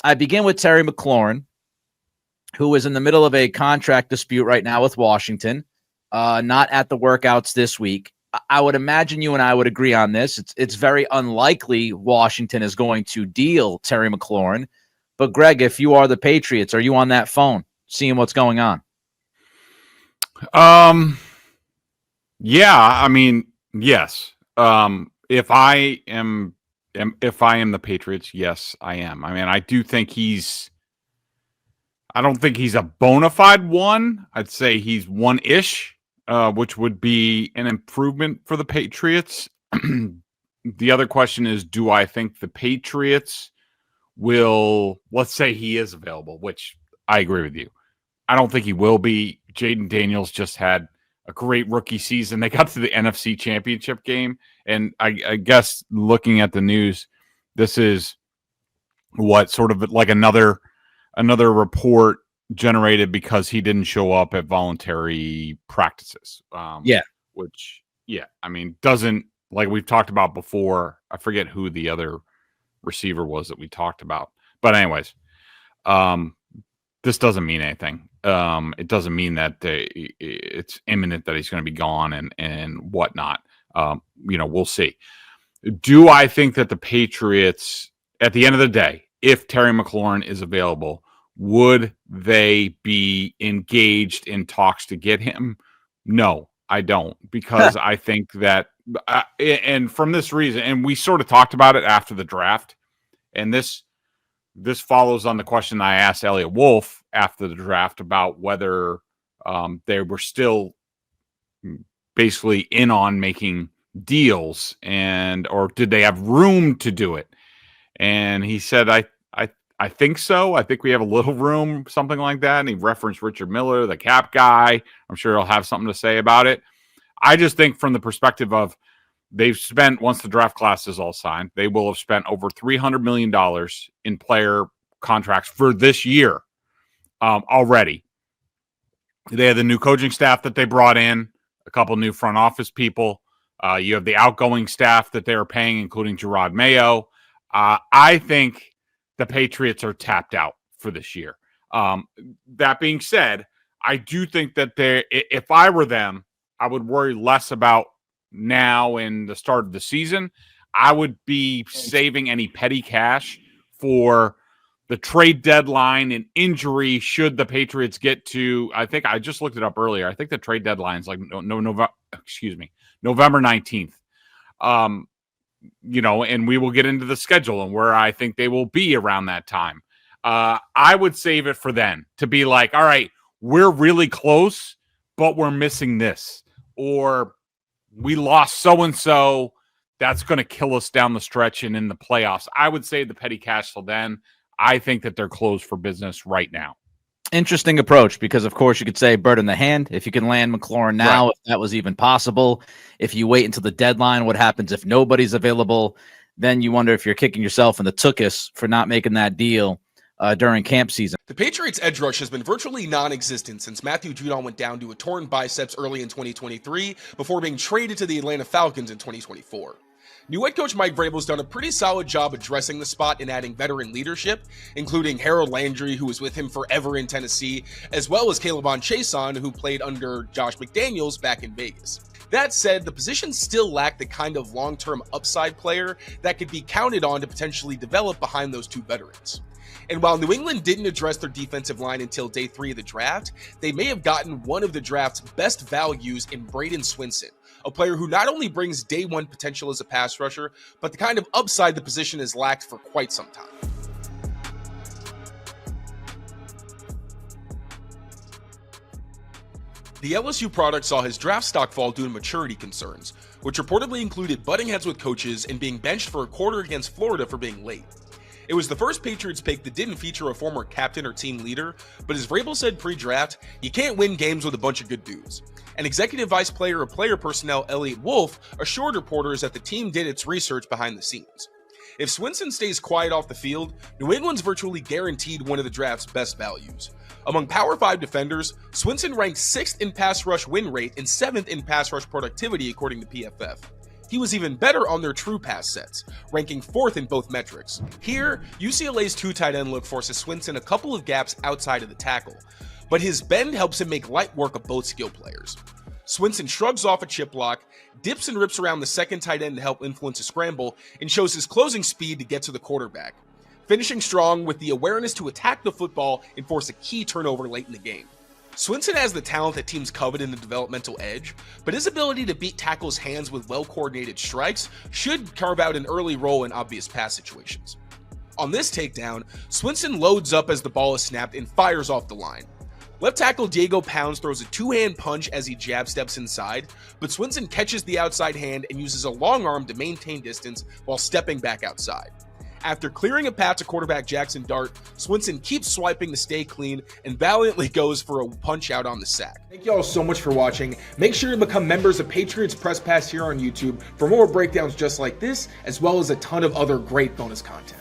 I begin with Terry McLaurin, who is in the middle of a contract dispute right now with Washington, not at the workouts this week. I would imagine you and I would agree on this. It's very unlikely Washington is going to deal Terry McLaurin. But, Greg, if you are the Patriots, are you on that phone seeing what's going on? Yeah, I mean, yes. If I am the Patriots, yes, I am. I mean, I don't think he's a bona fide one. I'd say he's one-ish, which would be an improvement for the Patriots. The other question is, do I think the Patriots will, let's say he is available, which I agree with you. I don't think he will be. Jaden Daniels just had a great rookie season. They got to the NFC Championship game, and I guess looking at the news, this is what sort of like another report generated because he didn't show up at voluntary practices. Which, I mean, doesn't, like we've talked about before. I forget who the other receiver was that we talked about, but anyways, this doesn't mean anything. It doesn't mean that it's imminent that he's going to be gone and whatnot. We'll see. Do I think that the Patriots, at the end of the day, if Terry McLaurin is available, would they be engaged in talks to get him? No, I don't, because I think that, and from this reason, and we sort of talked about it after the draft, and this follows on the question I asked Elliot Wolf after the draft about whether they were still basically in on making deals or did they have room to do it? And he said, I think so. I think we have a little room, something like that. And he referenced Richard Miller, the cap guy. I'm sure he'll have something to say about it. I just think from the perspective of they've spent, once the draft class is all signed, they will have spent over $300 million in player contracts for this year already. They have the new coaching staff that they brought in, a couple new front office people. You have the outgoing staff that they are paying, including Gerard Mayo. I think the Patriots are tapped out for this year. That being said, I do think that if I were them, I would worry less about now in the start of the season. I would be saving any petty cash for the trade deadline and injury should the Patriots get to, I think I just looked it up earlier. I think the trade deadline is like November 19th. And we will get into the schedule and where I think they will be around that time. I would save it for then to be like, all right, we're really close, but we're missing this. Or we lost so-and-so, that's going to kill us down the stretch and in the playoffs. I would save the petty cash till then. I think that they're closed for business right now. Interesting approach, because of course you could say bird in the hand. If you can land McLaurin now, right, if that was even possible. If you wait until the deadline, what happens if nobody's available? Then you wonder if you're kicking yourself in the tuchus for not making that deal during camp season. The Patriots' edge rush has been virtually non-existent since Matthew Judon went down to a torn biceps early in 2023 before being traded to the Atlanta Falcons in 2024. New head coach Mike Vrabel's done a pretty solid job addressing the spot and adding veteran leadership, including Harold Landry, who was with him forever in Tennessee, as well as Calebon Chason, who played under Josh McDaniels back in Vegas. That said, the position still lacked the kind of long-term upside player that could be counted on to potentially develop behind those two veterans. And while New England didn't address their defensive line until day 3 of the draft, they may have gotten one of the draft's best values in Braden Swinson, a player who not only brings day 1 potential as a pass rusher, but the kind of upside the position has lacked for quite some time. The LSU product saw his draft stock fall due to maturity concerns, which reportedly included butting heads with coaches and being benched for a quarter against Florida for being late. It was the first Patriots pick that didn't feature a former captain or team leader, but as Vrabel said pre-draft, you can't win games with a bunch of good dudes. And Executive Vice Player of Player Personnel Elliot Wolf assured reporters that the team did its research behind the scenes. If Swinson stays quiet off the field, New England's virtually guaranteed one of the draft's best values. Among Power 5 defenders, Swinson ranked 6th in pass rush win rate and 7th in pass rush productivity according to PFF. He was even better on their true pass sets, ranking 4th in both metrics. Here, UCLA's 2 tight end look forces Swinson a couple of gaps outside of the tackle, but his bend helps him make light work of both skill players. Swinson shrugs off a chip block, dips and rips around the second tight end to help influence a scramble, and shows his closing speed to get to the quarterback, finishing strong with the awareness to attack the football and force a key turnover late in the game. Swinson has the talent that teams covet in the developmental edge, but his ability to beat tackles' hands with well-coordinated strikes should carve out an early role in obvious pass situations. On this takedown, Swinson loads up as the ball is snapped and fires off the line. Left tackle Diego Pounds throws a 2-hand punch as he jab steps inside, but Swinson catches the outside hand and uses a long arm to maintain distance while stepping back outside. After clearing a path to quarterback Jackson Dart, Swinson keeps swiping to stay clean and valiantly goes for a punch out on the sack. Thank you all so much for watching. Make sure to become members of Patriots Press Pass here on YouTube for more breakdowns just like this, as well as a ton of other great bonus content.